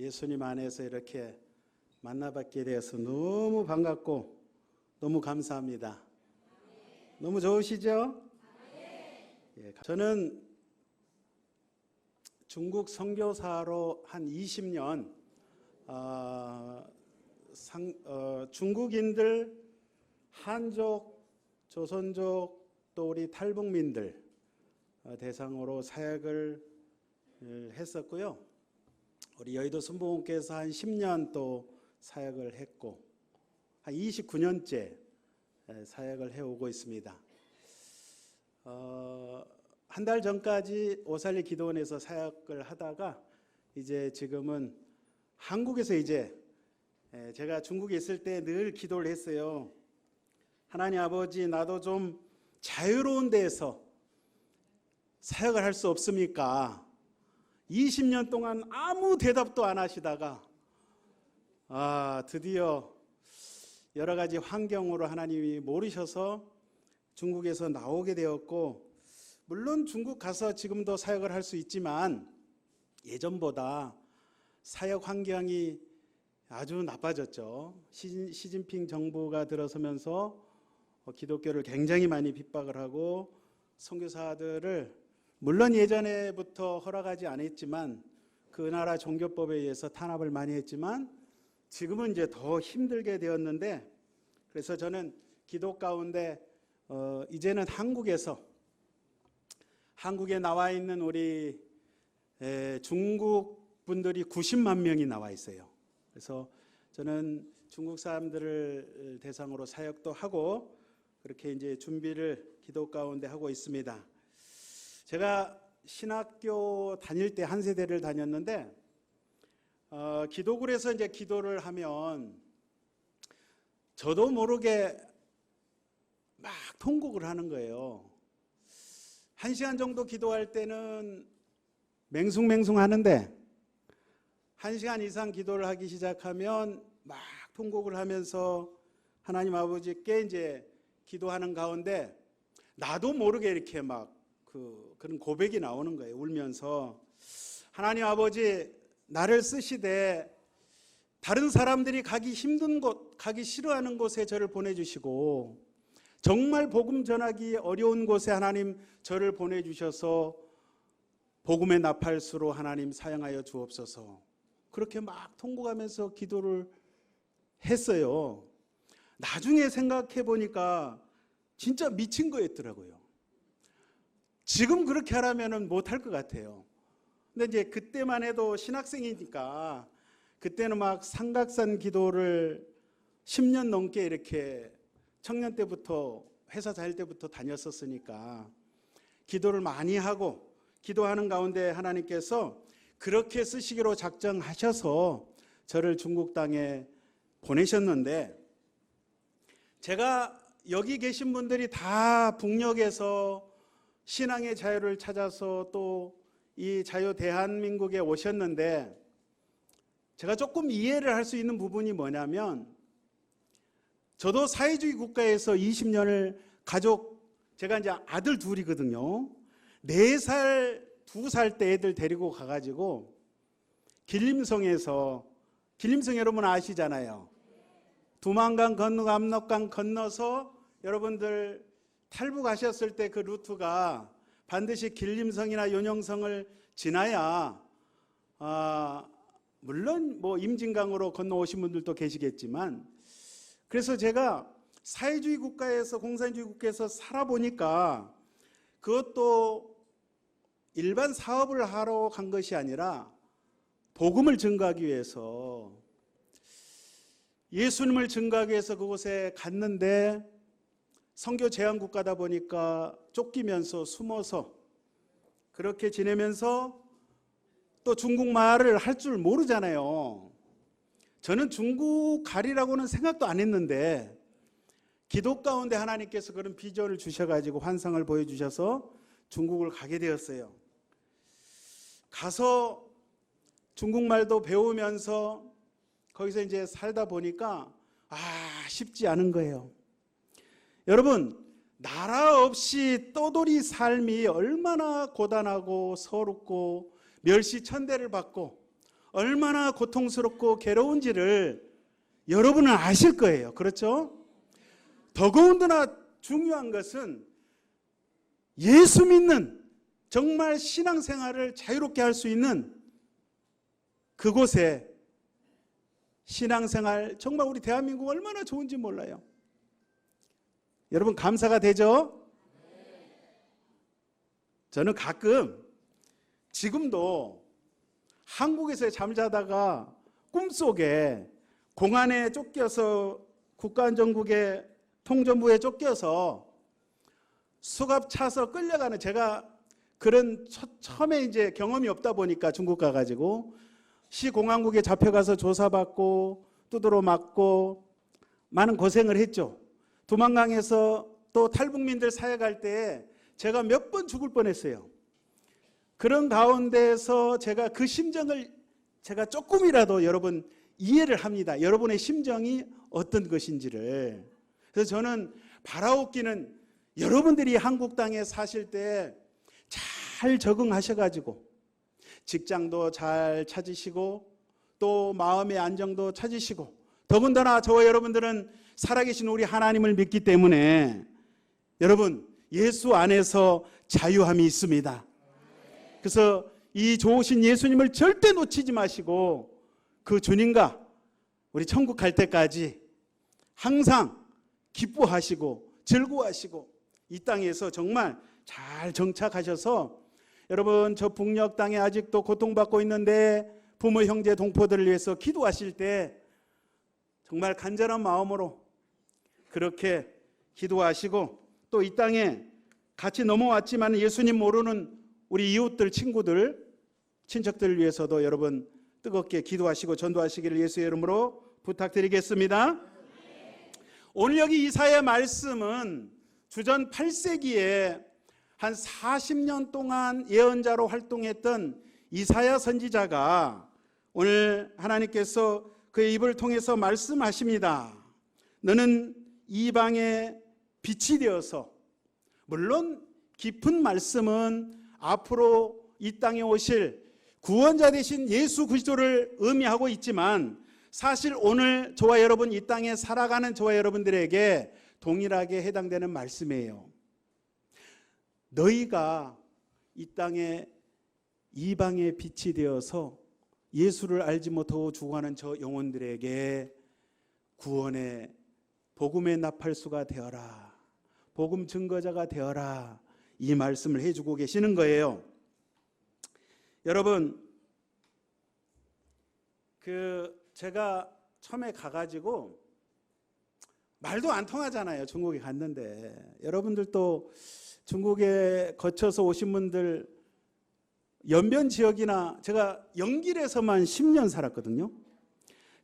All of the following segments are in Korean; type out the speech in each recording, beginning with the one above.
예수님 안에서 이렇게 만나뵙게 되어서 너무 반갑고 너무 감사합니다. 너무 좋으시죠? 예, 저는 중국 선교사로 한 20년 중국인들, 한족, 조선족 또 우리 탈북민들 대상으로 사역을 했었고요. 우리 여의도 순복음교회에서 한 10년 또 사역을 했고 한 29년째 사역을 해오고 있습니다. 한 달 전까지 오살리 기도원에서 사역을 하다가 이제 지금은 한국에서 이제 제가 중국에 있을 때 늘 기도를 했어요. 하나님 아버지, 나도 좀 자유로운 데에서 사역을 할 수 없습니까? 20년 동안 아무 대답도 안 하시다가 드디어 여러 가지 환경으로 하나님이 모르셔서 중국에서 나오게 되었고, 물론 중국 가서 지금도 사역을 할 수 있지만 예전보다 사역 환경이 아주 나빠졌죠. 시진핑 정부가 들어서면서 기독교를 굉장히 많이 핍박을 하고 선교사들을 물론 예전에부터 허락하지 않았지만 그 나라 종교법에 의해서 탄압을 많이 했지만 지금은 이제 더 힘들게 되었는데, 그래서 저는 기도 가운데 이제는 한국에 나와 있는 우리 중국 분들이 90만 명이 나와 있어요. 그래서 저는 중국 사람들을 대상으로 사역도 하고 그렇게 이제 준비를 기도 가운데 하고 있습니다. 제가 신학교 다닐 때 한 세대를 다녔는데 기도굴에서 이제 기도를 하면 저도 모르게 막 통곡을 하는 거예요. 1시간 정도 기도할 때는 맹숭맹숭 하는데 1시간 이상 기도를 하기 시작하면 막 통곡을 하면서 하나님 아버지께 이제 기도하는 가운데 나도 모르게 이렇게 막 그런 고백이 나오는 거예요. 울면서 하나님 아버지, 나를 쓰시되 다른 사람들이 가기 힘든 곳, 가기 싫어하는 곳에 저를 보내주시고 정말 복음 전하기 어려운 곳에 하나님 저를 보내주셔서 복음의 나팔수로 하나님 사용하여 주옵소서. 그렇게 막 통곡하면서 기도를 했어요. 나중에 생각해 보니까 진짜 미친 거였더라고요. 지금 그렇게 하라면 못할 것 같아요. 근데 이제 그때만 해도 신학생이니까 그때는 막 삼각산 기도를 10년 넘게 이렇게 청년 때부터 회사 다닐 때부터 다녔었으니까 기도를 많이 하고 기도하는 가운데 하나님께서 그렇게 쓰시기로 작정하셔서 저를 중국 땅에 보내셨는데, 제가 여기 계신 분들이 다 북녘에서 신앙의 자유를 찾아서 또 이 자유 대한민국에 오셨는데 제가 조금 이해를 할 수 있는 부분이 뭐냐면, 저도 사회주의 국가에서 20년을 제가 이제 아들 둘이거든요. 4살, 2살 때 애들 데리고 가가지고 길림 여러분 아시잖아요. 두만강 건너고 압록강 건너서 여러분들 탈북하셨을 때 그 루트가 반드시 길림성이나 윤영성을 지나야 물론 뭐 임진강으로 건너오신 분들도 계시겠지만, 그래서 제가 사회주의 국가에서 공산주의 국가에서 살아보니까 그것도 일반 사업을 하러 간 것이 아니라 복음을 증거하기 위해서, 예수님을 증거하기 위해서 그곳에 갔는데 선교 제한 국가다 보니까 쫓기면서 숨어서 그렇게 지내면서 또 중국말을 할 줄 모르잖아요. 저는 중국 가리라고는 생각도 안 했는데 기도 가운데 하나님께서 그런 비전을 주셔가지고 환상을 보여주셔서 중국을 가게 되었어요. 가서 중국말도 배우면서 거기서 이제 살다 보니까 쉽지 않은 거예요. 여러분, 나라 없이 떠돌이 삶이 얼마나 고단하고 서럽고 멸시천대를 받고 얼마나 고통스럽고 괴로운지를 여러분은 아실 거예요. 그렇죠? 더더군다나 중요한 것은 예수 믿는 정말 신앙생활을 자유롭게 할 수 있는 그곳에 신앙생활 정말 우리 대한민국 얼마나 좋은지 몰라요. 여러분 감사가 되죠? 저는 가끔 지금도 한국에서 잠자다가 꿈속에 공안에 쫓겨서 국가안전국의 통전부에 쫓겨서 수갑 차서 끌려가는, 제가 그런 처음에 이제 경험이 없다 보니까 중국 가가지고 시공안국에 잡혀가서 조사받고 두드러 맞고 많은 고생을 했죠. 두만강에서 또 탈북민들 사역할 때 제가 몇 번 죽을 뻔했어요. 그런 가운데서 제가 그 심정을 제가 조금이라도 여러분 이해를 합니다. 여러분의 심정이 어떤 것인지를. 그래서 저는 바라옵기는 여러분들이 한국 땅에 사실 때 잘 적응하셔가지고 직장도 잘 찾으시고 또 마음의 안정도 찾으시고, 더군다나 저와 여러분들은 살아계신 우리 하나님을 믿기 때문에 여러분 예수 안에서 자유함이 있습니다. 그래서 이 좋으신 예수님을 절대 놓치지 마시고 그 주님과 우리 천국 갈 때까지 항상 기뻐하시고 즐거워하시고 이 땅에서 정말 잘 정착하셔서, 여러분 저 북녘 땅에 아직도 고통받고 있는데 부모 형제 동포들을 위해서 기도하실 때 정말 간절한 마음으로 그렇게 기도하시고, 또 이 땅에 같이 넘어왔지만 예수님 모르는 우리 이웃들, 친구들, 친척들을 위해서도 여러분 뜨겁게 기도하시고 전도하시기를 예수의 이름으로 부탁드리겠습니다. 오늘 여기 이사야 말씀은 주전 8세기에 한 40년 동안 예언자로 활동했던 이사야 선지자가 오늘 하나님께서 그의 입을 통해서 말씀하십니다. 너는 이방의 빛이 되어서, 물론 깊은 말씀은 앞으로 이 땅에 오실 구원자 되신 예수 그리스도를 의미하고 있지만 사실 오늘 저와 여러분 이 땅에 살아가는 저와 여러분들에게 동일하게 해당되는 말씀이에요. 너희가 이 땅에 이방의 빛이 되어서 예수를 알지 못하고 죽어가는 저 영혼들에게 구원의 복음의 나팔수가 되어라, 복음 증거자가 되어라, 이 말씀을 해주고 계시는 거예요. 여러분 제가 처음에 가가지고 말도 안 통하잖아요. 중국에 갔는데 여러분들도 중국에 거쳐서 오신 분들 연변 지역이나, 제가 영길에서만 10년 살았거든요.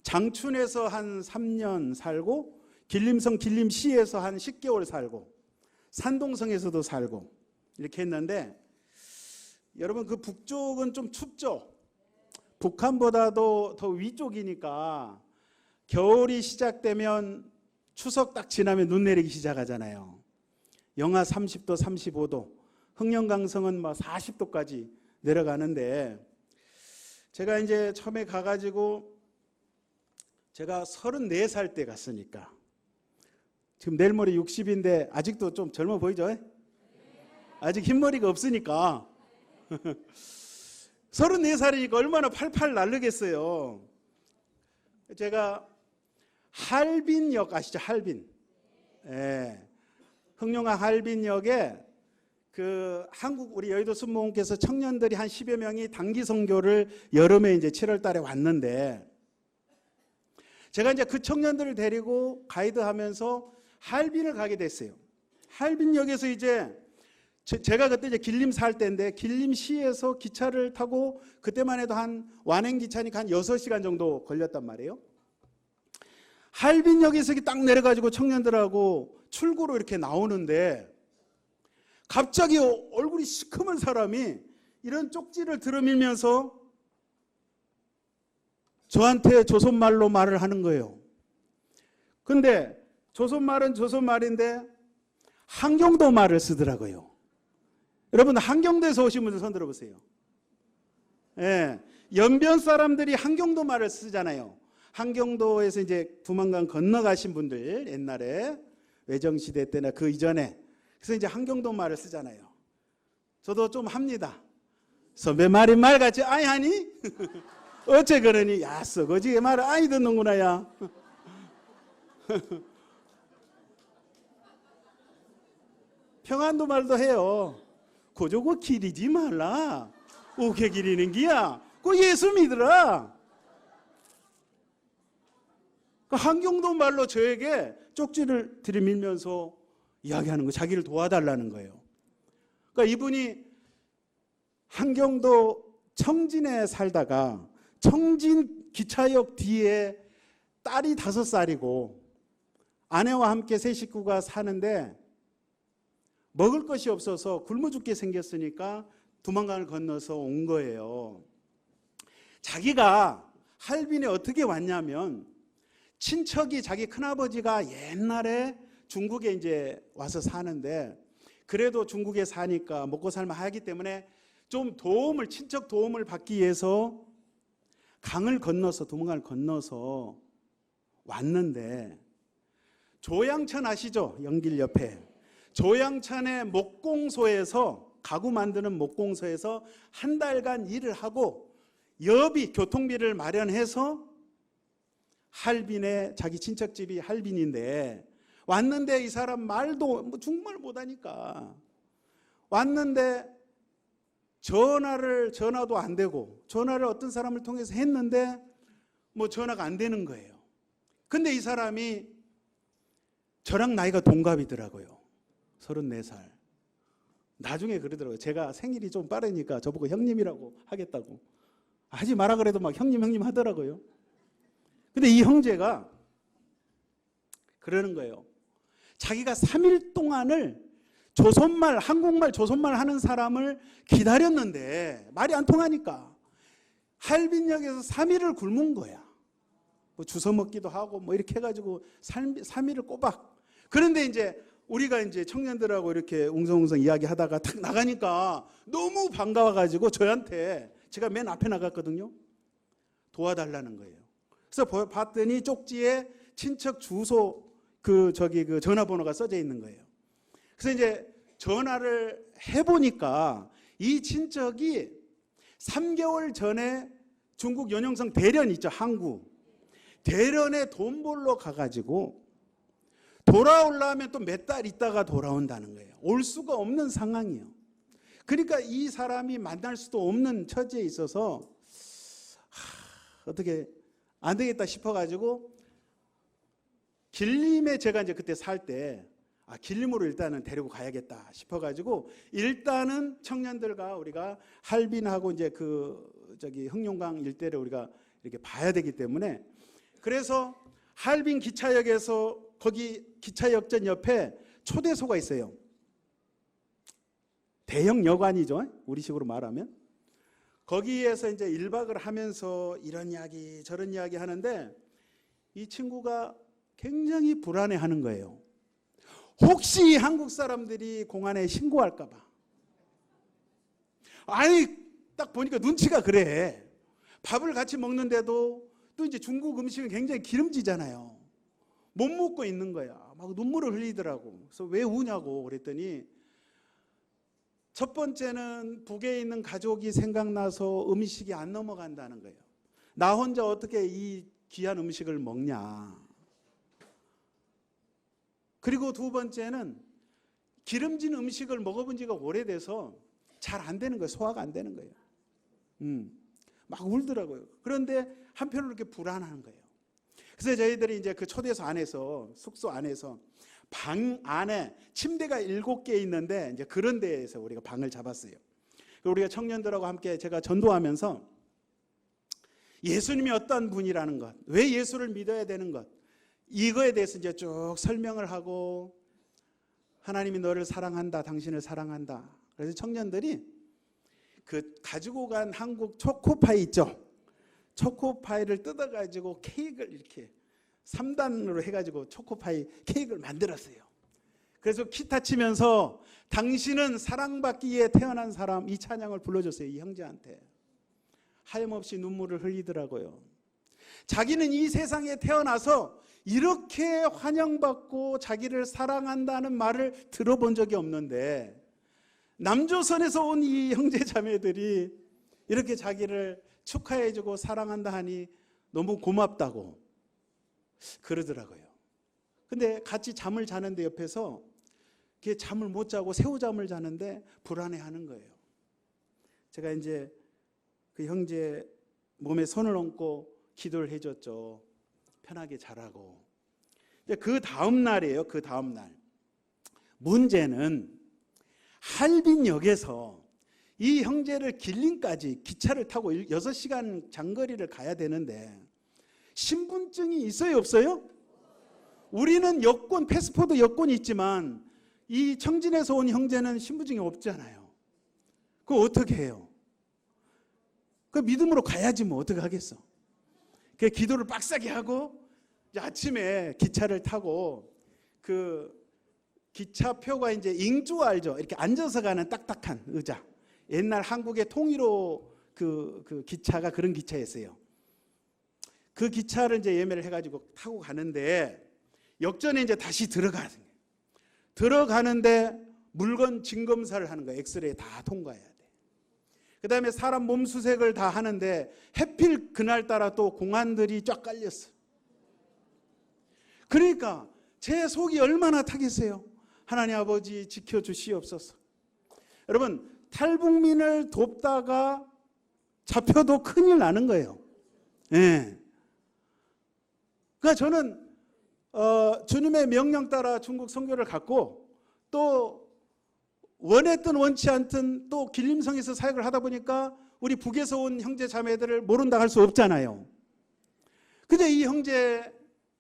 장춘에서 한 3년 살고, 길림성 길림시에서 한 10개월 살고, 산동성에서도 살고 이렇게 했는데, 여러분 그 북쪽은 좀 춥죠. 북한보다도 더 위쪽이니까 겨울이 시작되면 추석 딱 지나면 눈 내리기 시작하잖아요. 영하 30도 35도, 흥령강성은 40도까지 내려가는데, 제가 이제 처음에 가가지고 제가 34살 때 갔으니까 지금 내일 모레 60인데 아직도 좀 젊어 보이죠? 아직 흰머리가 없으니까 34살이니까 얼마나 팔팔 날르겠어요. 제가 할빈역 아시죠? 할빈. 예. 흥룡항 할빈역에 그 한국 우리 여의도 순복음께서 청년들이 한 10여 명이 단기 선교를 여름에 이제 7월 달에 왔는데, 제가 이제 그 청년들을 데리고 가이드하면서 할빈을 가게 됐어요. 할빈역에서 이제 제가 그때 이제 길림 살 때인데, 길림시에서 기차를 타고 그때만 해도 한 완행 기차니까 한 6시간 정도 걸렸단 말이에요. 할빈역에서 딱 내려가지고 청년들하고 출구로 이렇게 나오는데 갑자기 얼굴이 시커먼 사람이 이런 쪽지를 들이밀면서 저한테 조선말로 말을 하는 거예요. 근데 조선말은 조선말인데 한경도 말을 쓰더라고요. 여러분 한경도에서 오신 분들 손 들어보세요. 예, 연변 사람들이 한경도 말을 쓰잖아요. 한경도에서 이제 두만강 건너가신 분들 옛날에 외정시대 때나 그 이전에 그래서 이제 한경도 말을 쓰잖아요. 저도 좀 합니다. 선배 말이 말같이 아이 하니? 어째 그러니? 야 썩어지게 말을 아이 듣는구나 야. 평안도 말도 해요. 고저고 기리지 말라. 우게 기리는 기야. 그 예수 믿으라. 그 한경도 말로 저에게 쪽지를 들이밀면서 이야기하는 거, 자기를 도와달라는 거예요. 그러니까 이분이 한경도 청진에 살다가 청진 기차역 뒤에 딸이 5살이고 아내와 함께 세 식구가 사는데 먹을 것이 없어서 굶어 죽게 생겼으니까 두만강을 건너서 온 거예요. 자기가 할빈에 어떻게 왔냐면 친척이 자기 큰아버지가 옛날에 중국에 이제 와서 사는데 그래도 중국에 사니까 먹고 살만 하기 때문에 좀 도움을 친척 도움을 받기 위해서 강을 건너서 두만강을 건너서 왔는데 조양천 아시죠? 연길 옆에 조양천의 목공소에서 가구 만드는 목공소에서 한 달간 일을 하고 여비 교통비를 마련해서 할빈에 자기 친척집이 할빈인데 왔는데 이 사람 말도 중국말 못하니까 왔는데 전화도 안 되고 전화를 어떤 사람을 통해서 했는데 뭐 전화가 안 되는 거예요. 근데 이 사람이 저랑 나이가 동갑이더라고요. 34살. 나중에 그러더라고요. 제가 생일이 좀 빠르니까 저보고 형님이라고 하겠다고. 하지 마라 그래도 막 형님 하더라고요. 근데 이 형제가 그러는 거예요. 자기가 3일 동안을 조선말, 한국말, 조선말 하는 사람을 기다렸는데 말이 안 통하니까 할빈역에서 3일을 굶은 거야. 뭐 주워 먹기도 하고 뭐 이렇게 해가지고 3일을 꼬박. 그런데 이제 우리가 이제 청년들하고 이렇게 웅성웅성 이야기하다가 탁 나가니까 너무 반가워가지고 저한테 제가 맨 앞에 나갔거든요. 도와달라는 거예요. 그래서 봤더니 쪽지에 친척 주소 그 전화번호가 써져 있는 거예요. 그래서 이제 전화를 해보니까 이 친척이 3개월 전에 중국 연영성 대련 있죠. 항구. 대련에 돈 벌러 가가지고 돌아오려면 또 몇 달 있다가 돌아온다는 거예요. 올 수가 없는 상황이에요. 그러니까 이 사람이 만날 수도 없는 처지에 있어서 어떻게 안 되겠다 싶어가지고 길림에 제가 이제 그때 살 때 길림으로 일단은 데리고 가야겠다 싶어가지고 일단은 청년들과 우리가 할빈하고 이제 흥룡강 일대를 우리가 이렇게 봐야 되기 때문에 그래서 할빈 기차역에서 거기 기차역전 옆에 초대소가 있어요. 대형 여관이죠. 우리식으로 말하면. 거기에서 이제 1박을 하면서 이런 이야기 저런 이야기 하는데 이 친구가 굉장히 불안해하는 거예요. 혹시 한국 사람들이 공안에 신고할까 봐. 아니 딱 보니까 눈치가 그래. 밥을 같이 먹는데도 또 이제 중국 음식은 굉장히 기름지잖아요. 못 먹고 있는 거야. 막 눈물을 흘리더라고. 그래서 왜 우냐고 그랬더니 첫 번째는 북에 있는 가족이 생각나서 음식이 안 넘어간다는 거예요. 나 혼자 어떻게 이 귀한 음식을 먹냐. 그리고 두 번째는 기름진 음식을 먹어본 지가 오래돼서 잘 안 되는 거예요. 소화가 안 되는 거예요. 막 울더라고요. 그런데 한편으로 이렇게 불안한 거예요. 그래서 저희들이 이제 그 초대소 안에서 숙소 안에서 방 안에 침대가 7개 있는데 이제 그런 데에서 우리가 방을 잡았어요. 우리가 청년들하고 함께 제가 전도하면서 예수님이 어떤 분이라는 것, 왜 예수를 믿어야 되는 것, 이거에 대해서 이제 쭉 설명을 하고 하나님이 너를 사랑한다, 당신을 사랑한다. 그래서 청년들이 그 가지고 간 한국 초코파이 있죠. 초코파이를 뜯어가지고 케이크를 이렇게 3단으로 해가지고 초코파이 케이크를 만들었어요. 그래서 기타 치면서 당신은 사랑받기 위해 태어난 사람 이 찬양을 불러줬어요. 이 형제한테. 하염없이 눈물을 흘리더라고요. 자기는 이 세상에 태어나서 이렇게 환영받고 자기를 사랑한다는 말을 들어본 적이 없는데 남조선에서 온 이 형제자매들이 이렇게 자기를 축하해주고 사랑한다 하니 너무 고맙다고 그러더라고요. 근데 같이 잠을 자는데 옆에서 잠을 못 자고 새우잠을 자는데 불안해하는 거예요. 제가 이제 그 형제 몸에 손을 얹고 기도를 해줬죠. 편하게 자라고. 그 다음 날이에요. 그 다음 날. 문제는 할빈역에서 이 형제를 길림까지 기차를 타고 6시간 장거리를 가야 되는데 신분증이 있어요, 없어요? 우리는 여권, 패스포드 여권이 있지만 이 청진에서 온 형제는 신분증이 없잖아요. 그거 어떻게 해요? 그 믿음으로 가야지 뭐 어떻게 하겠어. 그 기도를 빡세게 하고 아침에 기차를 타고 그 기차표가 이제 잉조 알죠? 이렇게 앉아서 가는 딱딱한 의자. 옛날 한국의 통일호 그 기차가 그런 기차였어요. 그 기차를 이제 예매를 해가지고 타고 가는데 역전에 이제 다시 들어가는데 물건 진검사를 하는 거예요. 엑스레이 다 통과해야 돼. 그 다음에 사람 몸 수색을 다 하는데 해필 그날따라 또 공안들이 쫙 깔렸어요. 그러니까 제 속이 얼마나 타겠어요. 하나님 아버지 지켜주시옵소서. 여러분 탈북민을 돕다가 잡혀도 큰일 나는 거예요. 예. 그러니까 저는 주님의 명령 따라 중국 선교를 갔고 또 원했든 원치 않든 또 길림성에서 사역을 하다 보니까 우리 북에서 온 형제 자매들을 모른다 할 수 없잖아요. 근데 이 형제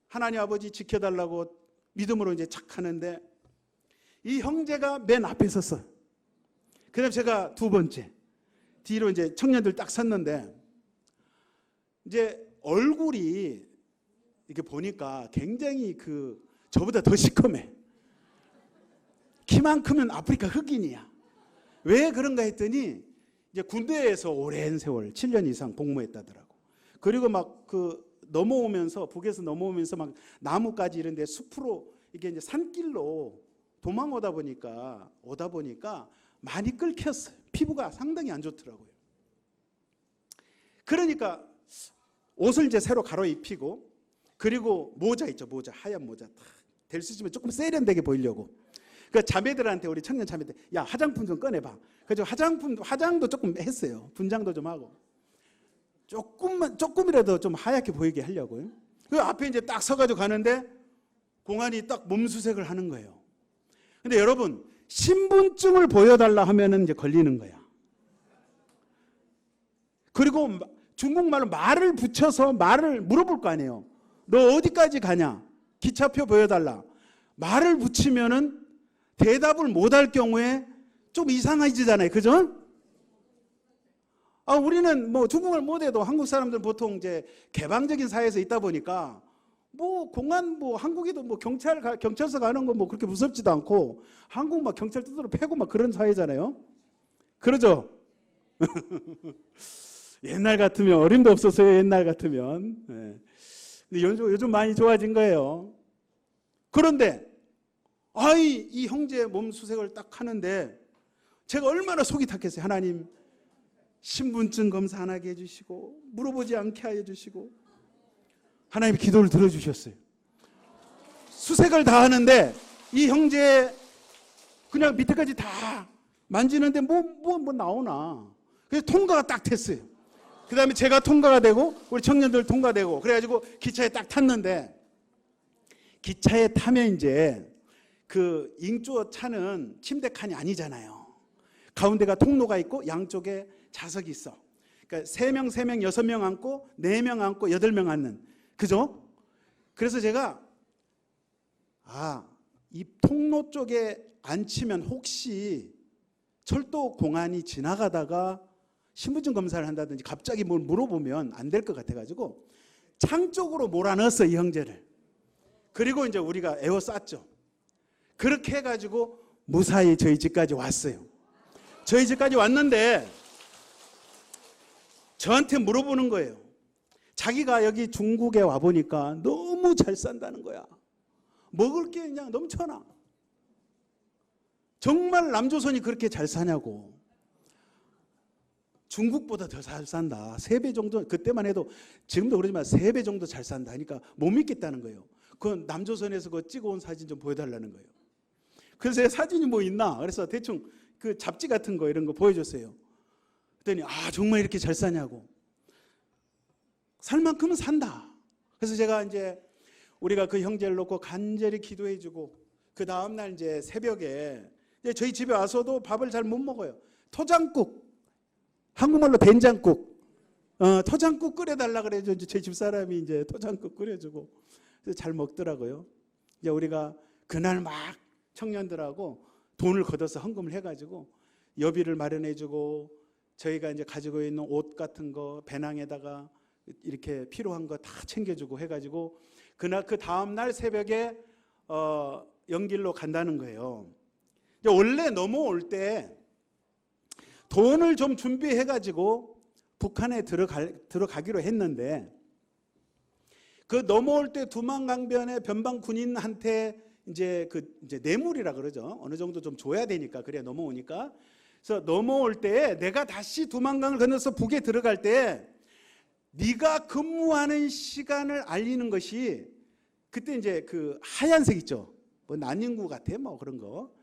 하나님 아버지 지켜달라고 믿음으로 이제 착 하는데 이 형제가 맨 앞에 섰어요. 그 다음에 제가 두 번째 뒤로 이제 청년들 딱 섰는데 이제 얼굴이 이렇게 보니까 굉장히 저보다 더 시커매. 키만 크면 아프리카 흑인이야. 왜 그런가 했더니 이제 군대에서 오랜 세월 7년 이상 복무했다더라고. 그리고 막 넘어오면서 북에서 넘어오면서 막 나무까지 이런 데 숲으로 이게 이제 산길로 도망오다 보니까 많이 끓겼어요. 피부가 상당히 안 좋더라고요. 그러니까 옷을 이제 새로 가로입히고 그리고 모자 있죠. 모자 하얀 모자 될 수 있으면 조금 세련되게 보이려고. 그 자매들한테 우리 청년 자매들 야 화장품 좀 꺼내봐. 그래서 화장도 조금 했어요. 분장도 좀 하고 조금이라도 좀 하얗게 보이게 하려고요. 그 앞에 이제 딱 서가지고 가는데 공안이 딱 몸수색을 하는 거예요. 근데 여러분 신분증을 보여달라 하면은 이제 걸리는 거야. 그리고 중국말로 말을 붙여서 말을 물어볼 거 아니에요. 너 어디까지 가냐? 기차표 보여달라. 말을 붙이면은 대답을 못할 경우에 좀 이상해지잖아요. 그죠? 우리는 뭐 중국말 못해도 한국 사람들 보통 이제 개방적인 사회에서 있다 보니까 뭐 공안 한국에도 뭐 경찰서 가는 거 뭐 그렇게 무섭지도 않고 한국 막 경찰 두드러 패고 막 그런 사회잖아요. 그러죠? 옛날 같으면 어림도 없었어요. 옛날 같으면. 네. 근데 요즘 많이 좋아진 거예요. 그런데 이 형제 몸 수색을 딱 하는데 제가 얼마나 속이 탔겠어요. 하나님 신분증 검사 안 하게 해주시고 물어보지 않게 하여 주시고 하나님 기도를 들어주셨어요. 수색을 다 하는데 이 형제 그냥 밑에까지 다 만지는데 뭐 나오나. 그래서 통과가 딱 됐어요. 그 다음에 제가 통과가 되고 우리 청년들 통과되고 그래가지고 기차에 딱 탔는데 기차에 타면 이제 그 잉조 차는 침대 칸이 아니잖아요. 가운데가 통로가 있고 양쪽에 좌석이 있어. 그러니까 3명, 6명 앉고 4명 앉고 8명 앉는. 그죠? 그래서 제가 이 통로 쪽에 앉히면 혹시 철도 공안이 지나가다가 신분증 검사를 한다든지 갑자기 뭘 물어보면 안 될 것 같아가지고 창 쪽으로 몰아넣었어 이 형제를. 그리고 이제 우리가 에워쌌죠. 그렇게 해가지고 무사히 저희 집까지 왔어요. 저희 집까지 왔는데 저한테 물어보는 거예요. 자기가 여기 중국에 와보니까 너무 잘 산다는 거야. 먹을 게 그냥 넘쳐나. 정말 남조선이 그렇게 잘 사냐고. 중국보다 더 잘 산다. 3배 정도, 그때만 해도, 지금도 그러지만 3배 정도 잘 산다 하니까 못 믿겠다는 거예요. 그건 남조선에서 그 찍어온 사진 좀 보여달라는 거예요. 그래서 사진이 뭐 있나? 그래서 대충 그 잡지 같은 거 이런 거 보여줬어요. 그랬더니 정말 이렇게 잘 사냐고. 살 만큼은 산다. 그래서 제가 이제 우리가 그 형제를 놓고 간절히 기도해주고 그 다음날 이제 새벽에 이제 저희 집에 와서도 밥을 잘 못 먹어요. 토장국, 한국말로 된장국, 토장국 끓여달라 그래서 제 집사람이 이제 토장국 끓여주고 그래서 잘 먹더라고요. 이제 우리가 그날 막 청년들하고 돈을 걷어서 헌금을 해가지고 여비를 마련해주고 저희가 이제 가지고 있는 옷 같은 거 배낭에다가 이렇게 필요한 거 다 챙겨주고 해가지고 그날 그 다음날 새벽에 영길로 간다는 거예요. 원래 넘어올 때 돈을 좀 준비해가지고 북한에 들어가기로 했는데 그 넘어올 때 두만강변의 변방 군인한테 이제 뇌물이라 그러죠. 어느 정도 좀 줘야 되니까 그래야 넘어오니까. 그래서 넘어올 때 내가 다시 두만강을 건너서 북에 들어갈 때 네가 근무하는 시간을 알리는 것이 그때 이제 그 하얀색 있죠. 뭐 난닝구 같아 뭐 그런 거.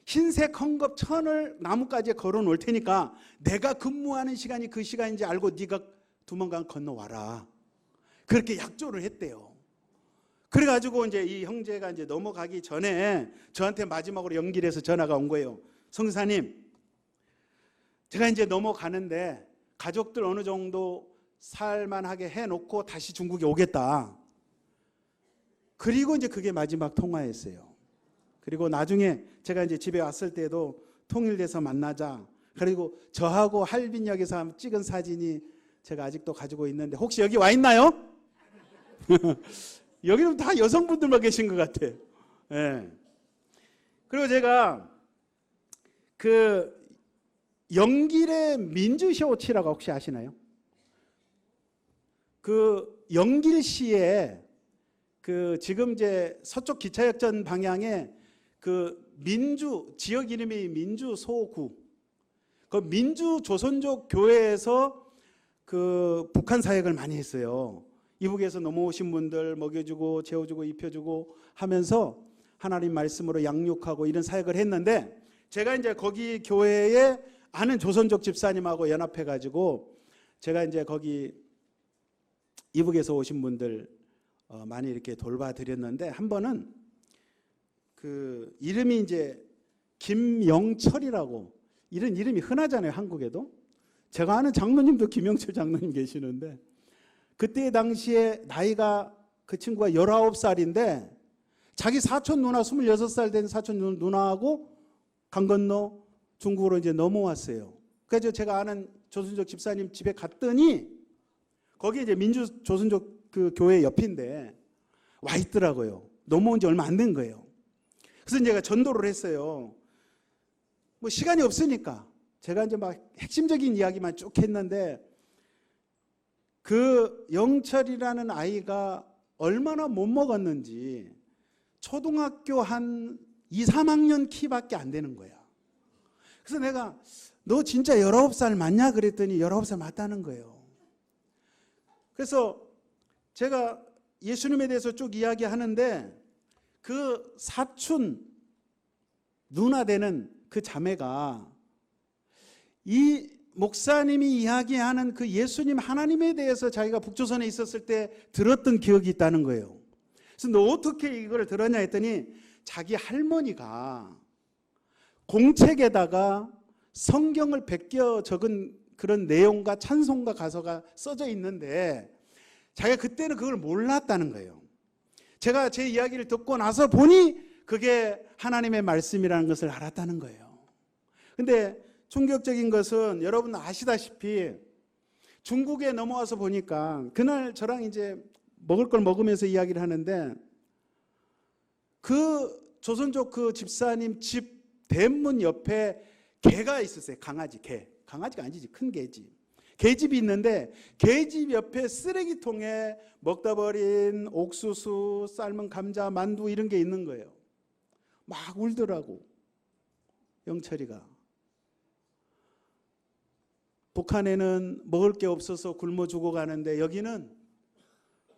흰색 헝겊 천을 나뭇가지에 걸어 놓을 테니까 내가 근무하는 시간이 그 시간인지 알고 네가 두만강 건너와라. 그렇게 약조를 했대요. 그래가지고 이제 이 형제가 이제 넘어가기 전에 저한테 마지막으로 연길에서 전화가 온 거예요. 성사님, 제가 이제 넘어가는데 가족들 어느 정도 살만하게 해놓고 다시 중국에 오겠다. 그리고 이제 그게 마지막 통화였어요. 그리고 나중에 제가 이제 집에 왔을 때도 통일돼서 만나자. 그리고 저하고 할빈역에서 찍은 사진이 제가 아직도 가지고 있는데 혹시 여기 와 있나요? 여기는 다 여성분들만 계신 것 같아요. 네. 그리고 제가 그 영길의 민주쇼치라고 혹시 아시나요? 그 영길시에 그 지금 이제 서쪽 기차역전 방향에 그 민주 지역 이름이 민주소구 그 민주조선족 교회에서 그 북한 사역을 많이 했어요. 이북에서 넘어오신 분들 먹여주고 재워주고 입혀주고 하면서 하나님 말씀으로 양육하고 이런 사역을 했는데 제가 이제 거기 교회에 아는 조선족 집사님하고 연합해가지고 제가 이제 거기 이북에서 오신 분들 많이 이렇게 돌봐드렸는데 한 번은 그 이름이 이제 김영철이라고 이런 이름이 흔하잖아요. 한국에도. 제가 아는 장로님도 김영철 장로님 계시는데 그때 당시에 나이가 그 친구가 19살인데 자기 사촌 누나 26살 된 사촌 누나하고 강 건너 중국으로 이제 넘어왔어요. 그래서 제가 아는 조선족 집사님 집에 갔더니 거기 이제 민주조선족 그 교회 옆인데 와 있더라고요. 넘어온 지 얼마 안 된 거예요. 그래서 제가 전도를 했어요. 뭐 시간이 없으니까 제가 이제 막 핵심적인 이야기만 쭉 했는데 그 영철이라는 아이가 얼마나 못 먹었는지 초등학교 한 2, 3학년 키밖에 안 되는 거야. 그래서 내가 너 진짜 19살 맞냐 그랬더니 19살 맞다는 거예요. 그래서 제가 예수님에 대해서 쭉 이야기하는데 그 사촌 누나 되는 그 자매가 이 목사님이 이야기하는 그 예수님 하나님에 대해서 자기가 북조선에 있었을 때 들었던 기억이 있다는 거예요. 그래서 너 어떻게 이걸 들었냐 했더니 자기 할머니가 공책에다가 성경을 베껴 적은 그런 내용과 찬송가 가사가 써져 있는데 자기가 그때는 그걸 몰랐다는 거예요. 제가 제 이야기를 듣고 나서 보니 그게 하나님의 말씀이라는 것을 알았다는 거예요. 근데 충격적인 것은 여러분 아시다시피 중국에 넘어와서 보니까 그날 저랑 이제 먹을 걸 먹으면서 이야기를 하는데 그 조선족 그 집사님 집 대문 옆에 개가 있었어요. 강아지, 개. 강아지가 아니지, 큰 개지. 계집이 있는데 계집 옆에 쓰레기통에 먹다 버린 옥수수, 삶은 감자, 만두 이런 게 있는 거예요. 막 울더라고, 영철이가. 북한에는 먹을 게 없어서 굶어 죽어가는데 여기는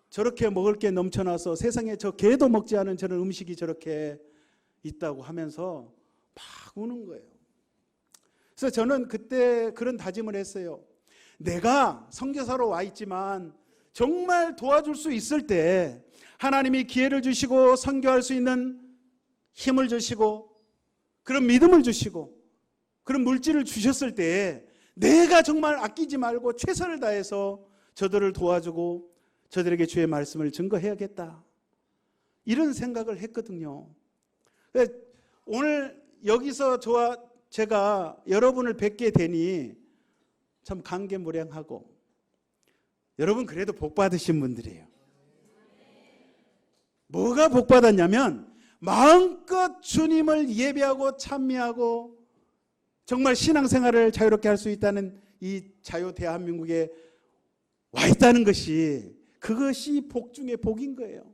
저렇게 먹을 게 넘쳐나서 세상에 저 개도 먹지 않은 저런 음식이 저렇게 있다고 하면서 막 우는 거예요. 그래서 저는 그때 그런 다짐을 했어요. 내가 선교사로 와 있지만 정말 도와줄 수 있을 때 하나님이 기회를 주시고 선교할 수 있는 힘을 주시고 그런 믿음을 주시고 그런 물질을 주셨을 때 내가 정말 아끼지 말고 최선을 다해서 저들을 도와주고 저들에게 주의 말씀을 증거해야겠다, 이런 생각을 했거든요. 오늘 여기서 제가 여러분을 뵙게 되니 참 감개무량하고, 여러분 그래도 복 받으신 분들이에요. 뭐가 복 받았냐면 마음껏 주님을 예배하고 찬미하고 정말 신앙생활을 자유롭게 할 수 있다는 이 자유 대한민국에 와 있다는 것이, 그것이 복 중에 복인 거예요.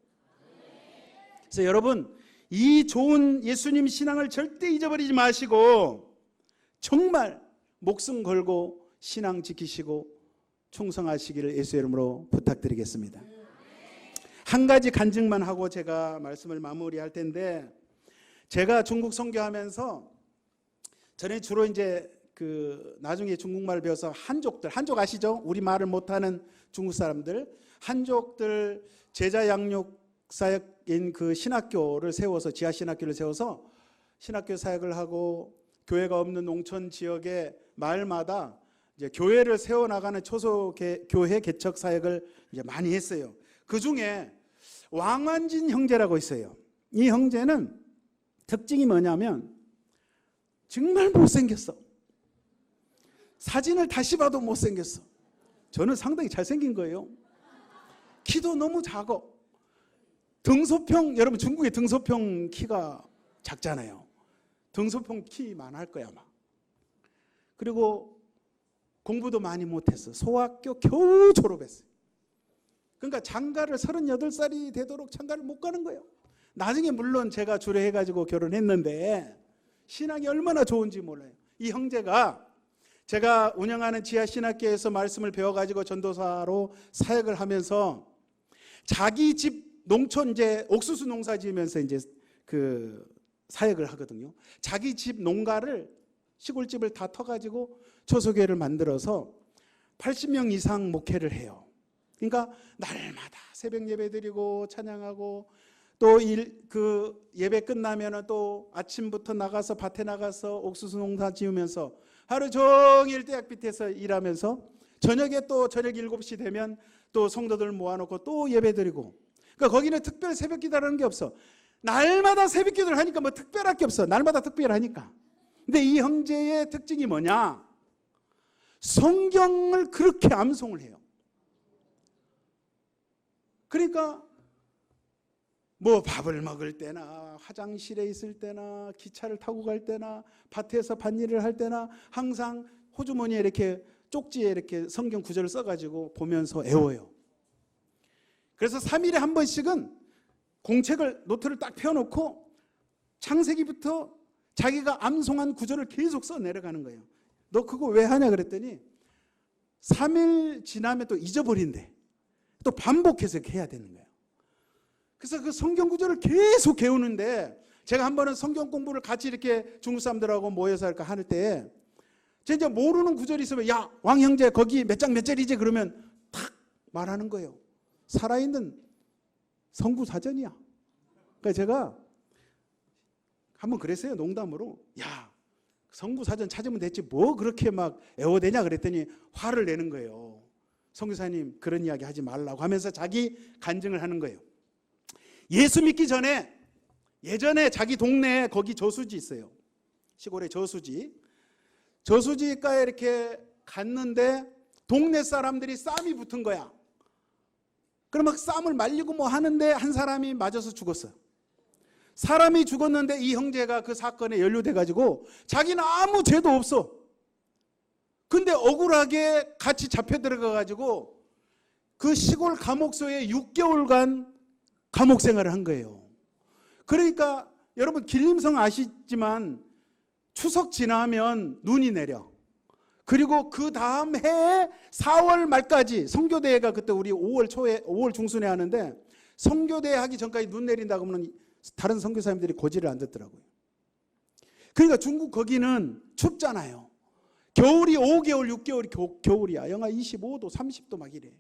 그래서 여러분, 이 좋은 예수님 신앙을 절대 잊어버리지 마시고 정말 목숨 걸고 신앙 지키시고 충성하시기를 예수의 이름으로 부탁드리겠습니다. 한 가지 간증만 하고 제가 말씀을 마무리할 텐데, 제가 중국 선교하면서 전에 주로 이제 나중에 중국말을 배워서 한족 아시죠? 우리 말을 못하는 중국 사람들, 한족들 제자 양육 사역인 그 신학교를 세워서, 지하 신학교를 세워서 신학교 사역을 하고, 교회가 없는 농촌 지역의 마을마다 이제 교회를 세워나가는 초소 교회 개척 사역을 이제 많이 했어요. 그 중에 왕완진 형제라고 있어요. 이 형제는 특징이 뭐냐면 정말 못생겼어. 사진을 다시 봐도 못생겼어. 저는 상당히 잘생긴 거예요. 키도 너무 작아. 등소평, 여러분 중국의 등소평 키가 작잖아요. 등소평 키만 할 거야 아마. 그리고 공부도 많이 못했어. 소학교 겨우 졸업했어요. 그러니까 장가를 38살이 되도록 장가를 못 가는 거예요. 나중에 물론 제가 주례해가지고 결혼했는데 신앙이 얼마나 좋은지 몰라요. 이 형제가 제가 운영하는 지하 신학교에서 말씀을 배워가지고 전도사로 사역을 하면서 자기 집 농촌, 이제 옥수수 농사 지으면서 이제 그 사역을 하거든요. 자기 집 농가를, 시골집을 다 터가지고 초소교회를 만들어서 80명 이상 목회를 해요. 그러니까 날마다 새벽 예배 드리고 찬양하고, 또 예배 끝나면 또 아침부터 나가서 밭에 나가서 옥수수 농사 지으면서 하루 종일 대학 밑에서 일하면서 저녁에 또 저녁 7시 되면 또 성도들 모아놓고 또 예배 드리고. 그러니까 거기는 특별 새벽 기도라는 게 없어. 날마다 새벽 기도를 하니까 뭐 특별할 게 없어. 날마다 특별하니까. 근데 이 형제의 특징이 뭐냐? 성경을 그렇게 암송을 해요. 그러니까 뭐 밥을 먹을 때나 화장실에 있을 때나 기차를 타고 갈 때나 밭에서 밭일을 할 때나 항상 호주머니에 이렇게 쪽지에 이렇게 성경 구절을 써가지고 보면서 애워요. 그래서 3일에 한 번씩은 공책을, 노트를 딱 펴놓고 창세기부터 자기가 암송한 구절을 계속 써 내려가는 거예요. 너 그거 왜 하냐 그랬더니 3일 지나면 또 잊어버린대. 또 반복해서 해야 되는 거예요. 그래서 그 성경 구절을 계속 배우는데, 제가 한 번은 성경 공부를 같이 이렇게 중국 사람들하고 모여서 할 때 진짜 모르는 구절이 있으면 야, 왕 형제 거기 몇 장 몇 절이지? 그러면 탁 말하는 거예요. 살아있는 성구 사전이야. 그러니까 제가 한번 그랬어요. 농담으로. 야, 성구 사전 찾으면 됐지 뭐 그렇게 막 애워대냐 그랬더니 화를 내는 거예요. 선교사님 그런 이야기 하지 말라고 하면서 자기 간증을 하는 거예요. 예수 믿기 전에 예전에 자기 동네에 거기 저수지 있어요. 시골에 저수지가에 이렇게 갔는데 동네 사람들이 쌈이 붙은 거야. 그럼 막 쌈을 말리고 뭐 하는데 한 사람이 맞아서 죽었어요. 사람이 죽었는데 이 형제가 그 사건에 연루돼 가지고 자기는 아무 죄도 없어. 근데 억울하게 같이 잡혀 들어가가지고 그 시골 감옥소에 6개월간 감옥 생활을 한 거예요. 그러니까 여러분 길림성 아시지만 추석 지나면 눈이 내려. 그리고 그 다음 해에 4월 말까지 선교대회가 그때 우리 5월 초에 5월 중순에 하는데 선교대회 하기 전까지 눈 내린다고 하면 다른 선교사님들이 고지를 안 듣더라고요. 그러니까 중국 거기는 춥잖아요. 겨울이 5개월 6개월이 겨울이야. 영하 25도 30도 막 이래.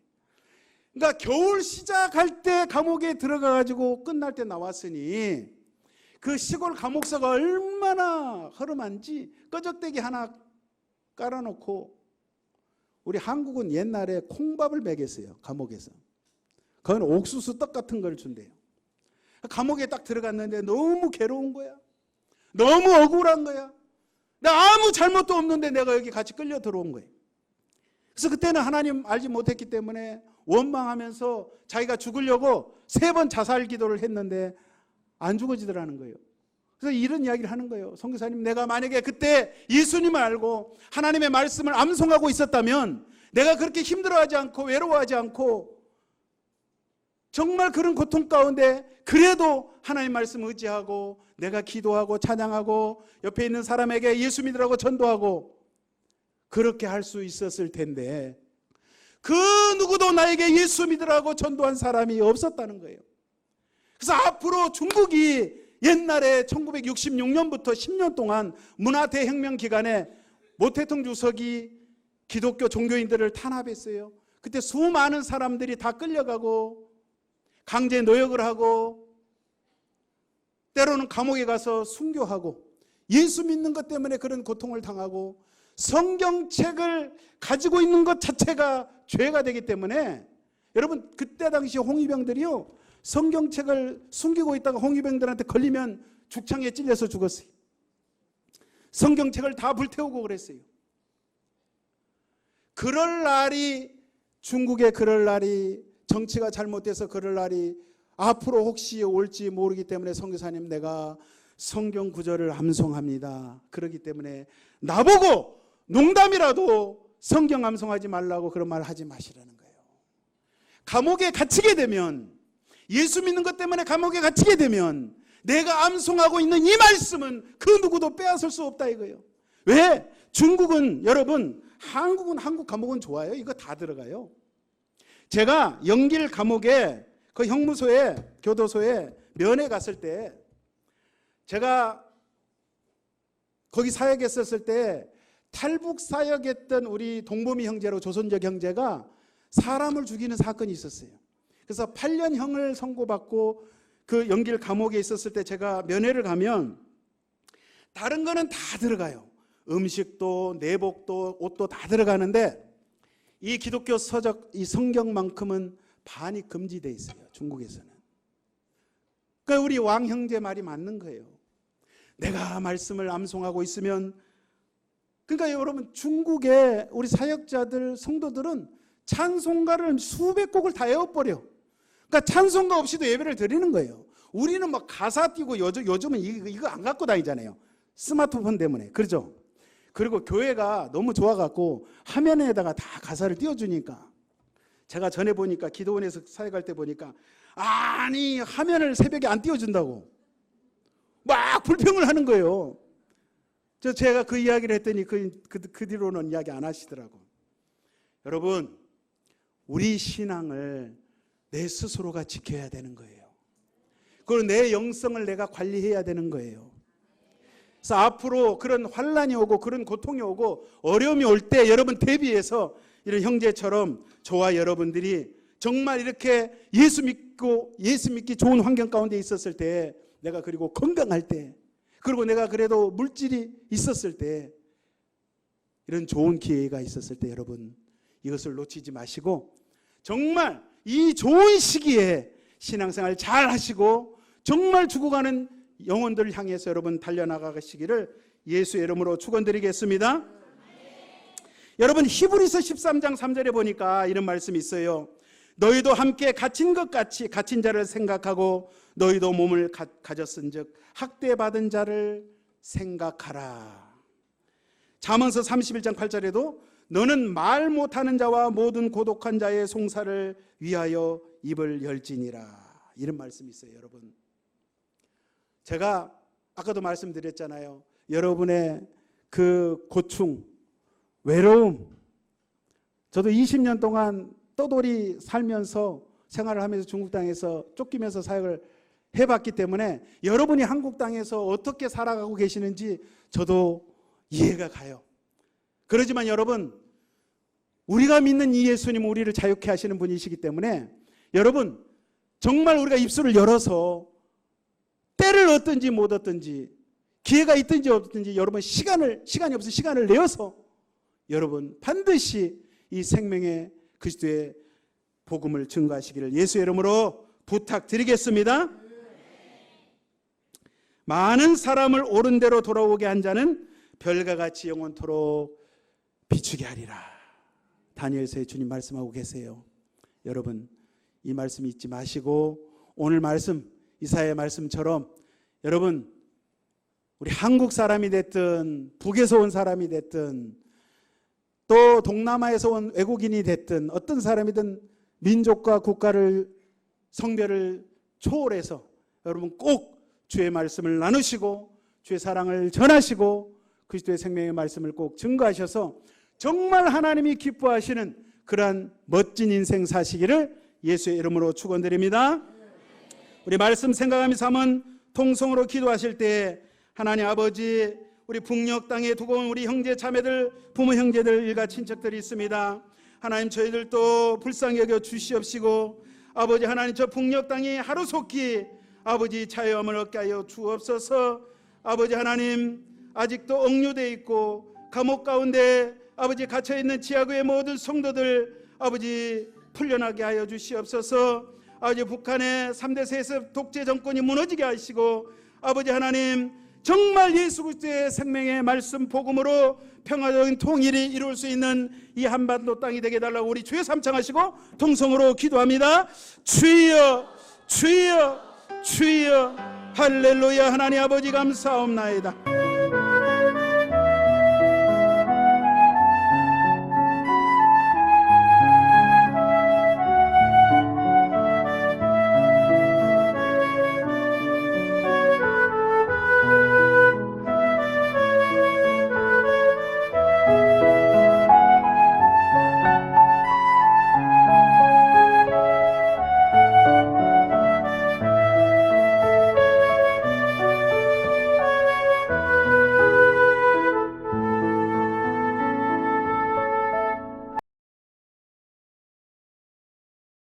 그러니까 겨울 시작할 때 감옥에 들어가가지고 끝날 때 나왔으니 그 시골 감옥서가 얼마나 허름한지 끄적대기 하나 깔아놓고, 우리 한국은 옛날에 콩밥을 먹였어요. 감옥에서. 그건 옥수수 떡 같은 걸 준대요. 감옥에 딱 들어갔는데 너무 괴로운 거야. 너무 억울한 거야. 나 아무 잘못도 없는데 내가 여기 같이 끌려 들어온 거예요. 그래서 그때는 하나님 알지 못했기 때문에 원망하면서 자기가 죽으려고 3번 자살 기도를 했는데 안 죽어지더라는 거예요. 그래서 이런 이야기를 하는 거예요. 선교사님, 내가 만약에 그때 예수님을 알고 하나님의 말씀을 암송하고 있었다면 내가 그렇게 힘들어하지 않고 외로워하지 않고 정말 그런 고통 가운데 그래도 하나님 말씀 의지하고 내가 기도하고 찬양하고 옆에 있는 사람에게 예수 믿으라고 전도하고 그렇게 할 수 있었을 텐데 그 누구도 나에게 예수 믿으라고 전도한 사람이 없었다는 거예요. 그래서 앞으로 중국이 옛날에 1966년부터 10년 동안 문화대혁명 기간에 모태통 주석이 기독교 종교인들을 탄압했어요. 그때 수많은 사람들이 다 끌려가고 강제 노역을 하고 때로는 감옥에 가서 순교하고 예수 믿는 것 때문에 그런 고통을 당하고 성경책을 가지고 있는 것 자체가 죄가 되기 때문에 여러분 그때 당시 홍위병들이요 성경책을 숨기고 있다가 홍위병들한테 걸리면 죽창에 찔려서 죽었어요. 성경책을 다 불태우고 그랬어요. 그럴 날이 중국에 그럴 날이 정치가 잘못돼서 그럴 날이 앞으로 혹시 올지 모르기 때문에 선교사님 내가 성경 구절을 암송합니다. 그렇기 때문에 나보고 농담이라도 성경 암송하지 말라고 그런 말 하지 마시라는 거예요. 감옥에 갇히게 되면 예수 믿는 것 때문에 감옥에 갇히게 되면 내가 암송하고 있는 이 말씀은 그 누구도 빼앗을 수 없다 이거예요. 왜? 중국은 여러분 한국은 한국 감옥은 좋아요. 이거 다 들어가요. 제가 영길 감옥에 그 형무소에 교도소에 면회 갔을 때 제가 거기 사역했었을 때 탈북 사역했던 우리 동범이 형제로 조선족 형제가 사람을 죽이는 사건이 있었어요. 그래서 8년형을 선고받고 그 영길 감옥에 있었을 때 제가 면회를 가면 다른 거는 다 들어가요. 음식도 내복도 옷도 다 들어가는데 이 기독교 서적 이 성경만큼은 반이 금지되어 있어요. 중국에서는. 그러니까 우리 왕 형제 말이 맞는 거예요. 내가 말씀을 암송하고 있으면 그러니까 여러분 중국의 우리 사역자들 성도들은 찬송가를 수백 곡을 다 외워버려. 그러니까 찬송가 없이도 예배를 드리는 거예요. 우리는 막 가사 띄고 요즘은 이거 안 갖고 다니잖아요. 스마트폰 때문에. 그렇죠? 그리고 교회가 너무 좋아갖고 화면에다가 다 가사를 띄워주니까 제가 전에 보니까 기도원에서 사역할 때 보니까 아니 화면을 새벽에 안 띄워준다고 막 불평을 하는 거예요. 제가 그 이야기를 했더니 그 뒤로는 이야기 안 하시더라고. 여러분 우리 신앙을 내 스스로가 지켜야 되는 거예요. 그리고 내 영성을 내가 관리해야 되는 거예요. 그래서 앞으로 그런 환난이 오고 그런 고통이 오고 어려움이 올 때 여러분 대비해서 이런 형제처럼 저와 여러분들이 정말 이렇게 예수 믿기 좋은 환경 가운데 있었을 때 내가 그리고 건강할 때 그리고 내가 그래도 물질이 있었을 때 이런 좋은 기회가 있었을 때 여러분 이것을 놓치지 마시고 정말 이 좋은 시기에 신앙생활 잘 하시고 정말 죽어가는 영혼들을 향해서 여러분 달려나가시기를 예수의 이름으로 축원드리겠습니다. 여러분 히브리서 13장 3절에 보니까 이런 말씀이 있어요. 너희도 함께 갇힌 것 같이 갇힌 자를 생각하고 너희도 몸을 가졌은즉 학대받은 자를 생각하라. 잠언서 31장 8절에도 너는 말 못하는 자와 모든 고독한 자의 송사를 위하여 입을 열지니라. 이런 말씀이 있어요. 여러분, 제가 아까도 말씀드렸잖아요. 여러분의 그 고충, 외로움, 저도 20년 동안 떠돌이 살면서 생활을 하면서 중국 땅에서 쫓기면서 사역을 해봤기 때문에 여러분이 한국 땅에서 어떻게 살아가고 계시는지 저도 이해가 가요. 그러지만 여러분, 우리가 믿는 이 예수님은 우리를 자유케 하시는 분이시기 때문에 여러분, 정말 우리가 입술을 열어서 때를 얻든지 못 얻든지, 기회가 있든지 없든지, 여러분 시간이 없으면 시간을 내어서 여러분 반드시 이 생명의 그리스도의 복음을 증거하시기를 예수의 이름으로 부탁드리겠습니다. 많은 사람을 옳은 대로 돌아오게 한 자는 별과 같이 영원토록 비추게 하리라. 다니엘서에 주님 말씀하고 계세요. 여러분, 이 말씀 잊지 마시고 오늘 말씀, 이사야의 말씀처럼 여러분, 우리 한국 사람이 됐든 북에서 온 사람이 됐든 또 동남아에서 온 외국인이 됐든 어떤 사람이든 민족과 국가를, 성별을 초월해서 여러분 꼭 주의 말씀을 나누시고 주의 사랑을 전하시고 그리스도의 생명의 말씀을 꼭 증거하셔서 정말 하나님이 기뻐하시는 그러한 멋진 인생 사시기를 예수의 이름으로 축원드립니다. 우리 말씀 생각하면서 한번 통성으로 기도하실 때 하나님 아버지, 우리 북녘 땅에 두고 온 우리 형제 자매들, 부모 형제들, 일가 친척들이 있습니다. 하나님, 저희들도 불쌍히 여겨 주시옵시고 아버지 하나님, 저 북녘 땅이 하루속히 아버지 자유함을 얻게 하여 주옵소서. 아버지 하나님, 아직도 억류되어 있고 감옥 가운데 아버지 갇혀있는 지하구의 모든 성도들 아버지 풀려나게 하여 주시옵소서. 아버지 북한의 3대 세습 독재 정권이 무너지게 하시고 아버지 하나님, 정말 예수 그리스도의 생명의 말씀 복음으로 평화적인 통일이 이룰 수 있는 이 한반도 땅이 되게 해달라고 우리 주여 삼창하시고 통성으로 기도합니다. 주여, 주여, 주여. 할렐루야. 하나님 아버지 감사옵나이다.